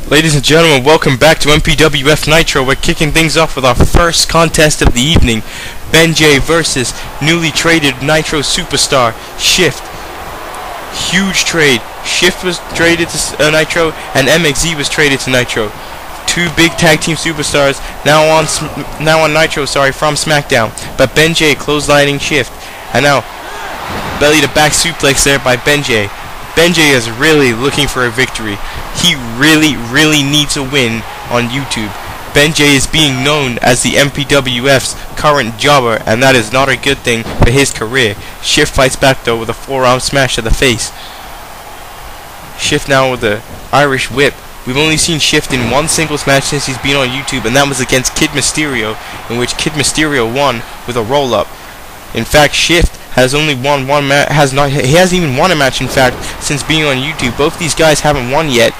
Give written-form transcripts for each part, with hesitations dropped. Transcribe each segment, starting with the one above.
Ladies and gentlemen, welcome back to MPWF Nitro. We're kicking things off with our first contest of the evening. Benjay versus newly traded Nitro superstar, Shift. Huge trade. Shift was traded to Nitro, and MXZ was traded to Nitro. Two big tag team superstars now on Nitro, from SmackDown. But Benjay clotheslining Shift. And now, belly to back suplex there by Benjay. Benjay is really looking for a victory. He really needs a win on YouTube. Benjay is being known as the MPWF's current jobber, and that is not a good thing for his career. Shift fights back though with a forearm smash to the face. Shift now with the Irish whip. We've only seen Shift in one singles match since he's been on YouTube, and that was against Kid Mysterio, in which Kid Mysterio won with a roll-up. In fact, Shift has only won one match. He hasn't even won a match, in fact, since being on YouTube. Both these guys haven't won yet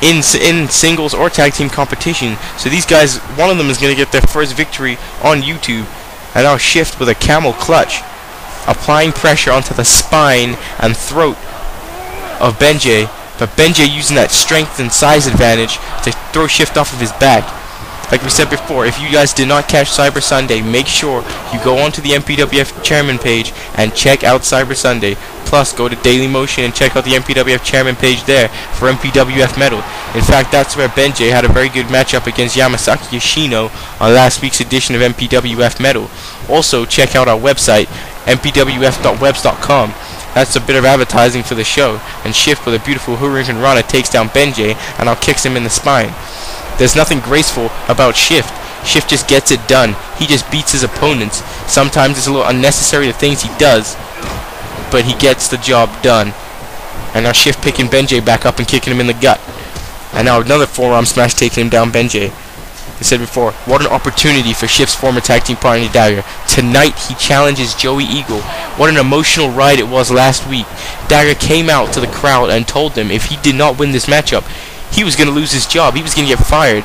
in singles or tag team competition. So these guys, one of them is going to get their first victory on YouTube. And now Shift with a camel clutch, applying pressure onto the spine and throat of Benjay. But Benjay using that strength and size advantage to throw Shift off of his back. Like we said before, if you guys did not catch Cyber Sunday, make sure you go onto the MPWF Chairman page and check out Cyber Sunday. Plus, go to Daily Motion and check out the MPWF Chairman page there for MPWF Metal. In fact, that's where Benjay had a very good matchup against Yamasaki Yoshino on last week's edition of MPWF Metal. Also, check out our website, mpwf.webs.com. That's a bit of advertising for the show. And Shift with a beautiful Hurricane Rana takes down Benjay and now kicks him in the spine. There's nothing graceful about Shift. Shift just gets it done. He just beats his opponents. Sometimes it's a little unnecessary the things he does, but he gets the job done. And now Shift picking Benjay back up and kicking him in the gut. And now another forearm smash taking him down Benjay. I said before, what an opportunity for Shift's former tag team partner Dagger. Tonight he challenges Joey Eagle. What an emotional ride it was last week. Dagger came out to the crowd and told them if he did not win this matchup, he was going to lose his job. He was going to get fired.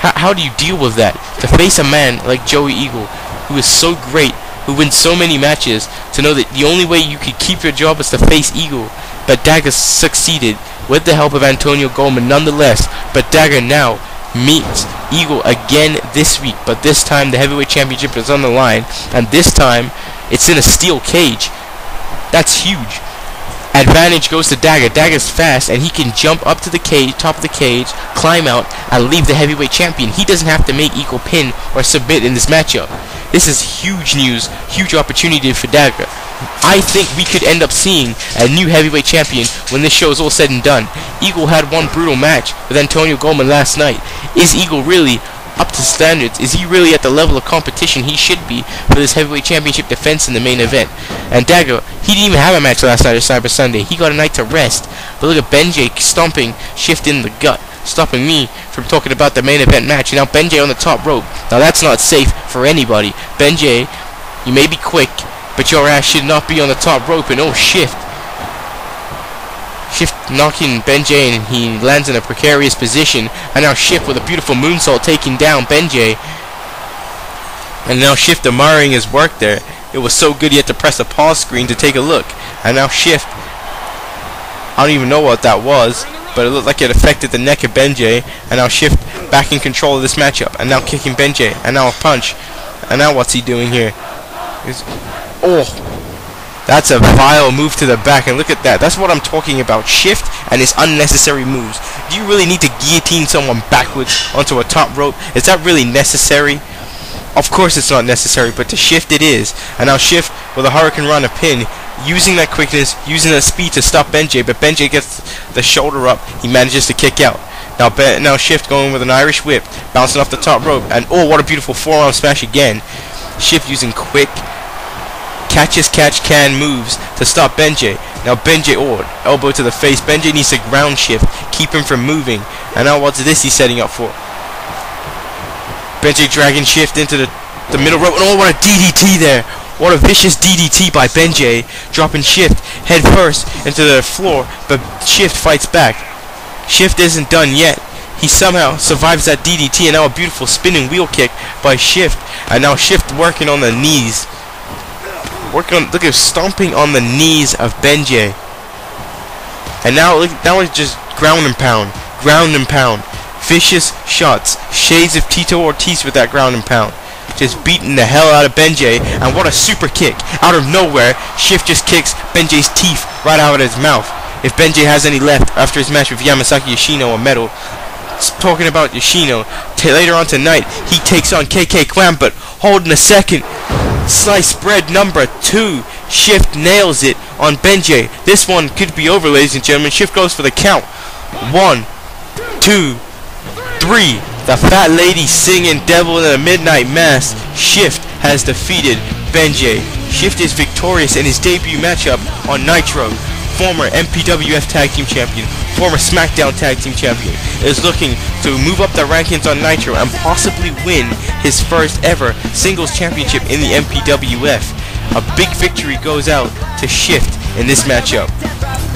How do you deal with that? To face a man like Joey Eagle, who is so great, who wins so many matches, to know that the only way you could keep your job is to face Eagle. But Dagger succeeded with the help of Antonio Goldman nonetheless. But Dagger now meets Eagle again this week. But this time the heavyweight championship is on the line. And this time it's in a steel cage. That's huge. Advantage goes to Dagger. Dagger's fast, and he can jump up to the cage, top of the cage, climb out, and leave the heavyweight champion. He doesn't have to make Eagle pin or submit in this matchup. This is huge news, huge opportunity for Dagger. I think we could end up seeing a new heavyweight champion when this show is all said and done. Eagle had one brutal match with Antonio Goldman last night. Is Eagle really up to standards? Is he really at the level of competition he should be for this heavyweight championship defense in the main event? And Dagger, he didn't even have a match last night at Cyber Sunday. He got a night to rest. But look at Benjay stomping Shift in the gut, stopping me from talking about the main event match. And now Benjay on the top rope. Now that's not safe for anybody. Benjay, you may be quick, but your ass should not be on the top rope. And oh, Shift knocking Benjay, and he lands in a precarious position. And now Shift with a beautiful moonsault taking down Benjay. And now Shift admiring his work there. It was so good he had to press a pause screen to take a look. And now Shift, I don't even know what that was, but it looked like it affected the neck of Benjay. And now Shift back in control of this matchup. And now kicking Benjay. And now a punch. And now what's he doing here? That's a vile move to the back, and look at that. That's what I'm talking about. Shift and his unnecessary moves. Do you really need to guillotine someone backwards onto a top rope? Is that really necessary? Of course it's not necessary, but to Shift it is. And now Shift with a Hurricane Rana pin, using that quickness, using that speed to stop Benjay, but Benjay gets the shoulder up. He manages to kick out. Now Shift going with an Irish whip, bouncing off the top rope, and oh, what a beautiful forearm smash again. Shift using quick catch-as-catch-can moves to stop Benjay. Now Benjay, elbow to the face. Benjay needs to ground Shift, keep him from moving. And now what's this he's setting up for? Benjay dragging Shift into the middle rope. And oh, what a DDT there. What a vicious DDT by Benjay, dropping Shift head first into the floor. But Shift fights back. Shift isn't done yet. He somehow survives that DDT, and now a beautiful spinning wheel kick by Shift. And now Shift working on the knees. Look at stomping on the knees of Benjay. And now look, that was just ground and pound. Ground and pound. Vicious shots. Shades of Tito Ortiz with that ground and pound. Just beating the hell out of Benjay, and what a super kick. Out of nowhere, Shift just kicks Benjay's teeth right out of his mouth. If Benjay has any left after his match with Yamasaki Yoshino or medal. Talking about Yoshino, later on tonight, he takes on KK Kwan, but hold on a second. Sliced bread number 2. Shift nails it on Benjay. This one could be over, ladies and gentlemen. Shift goes for the count. 1, 2, 3. The fat lady singing Devil in a Midnight Mass. Shift has defeated Benjay. Shift is victorious in his debut matchup on Nitro. Former MPWF Tag Team Champion, former SmackDown Tag Team Champion, is looking to move up the rankings on Nitro and possibly win his first ever singles championship in the MPWF. A big victory goes out to Shift in this matchup.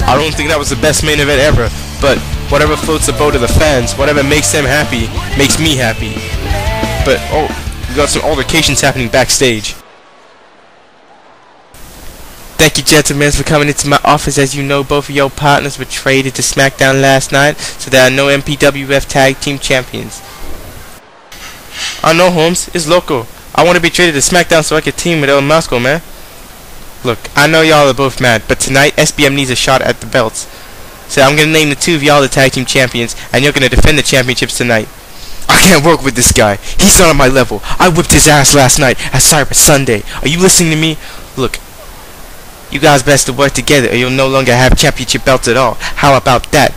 I don't think that was the best main event ever, but whatever floats the boat of the fans, whatever makes them happy, makes me happy. But, oh, we got some altercations happening backstage. Thank you, gentlemen, for coming into my office. As you know, both of your partners were traded to SmackDown last night, so there are no MPWF Tag Team Champions. I know, Holmes. It's local. I want to be traded to SmackDown so I can team with El Moscow, man. Look, I know y'all are both mad, but tonight SBM needs a shot at the belts. So I'm going to name the two of y'all the Tag Team Champions, and you're going to defend the championships tonight. I can't work with this guy. He's not on my level. I whipped his ass last night at Cyber Sunday. Are you listening to me? Look, you guys best to work together or you'll no longer have championship belts at all. How about that?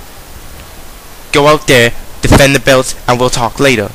Go out there, defend the belts, and we'll talk later.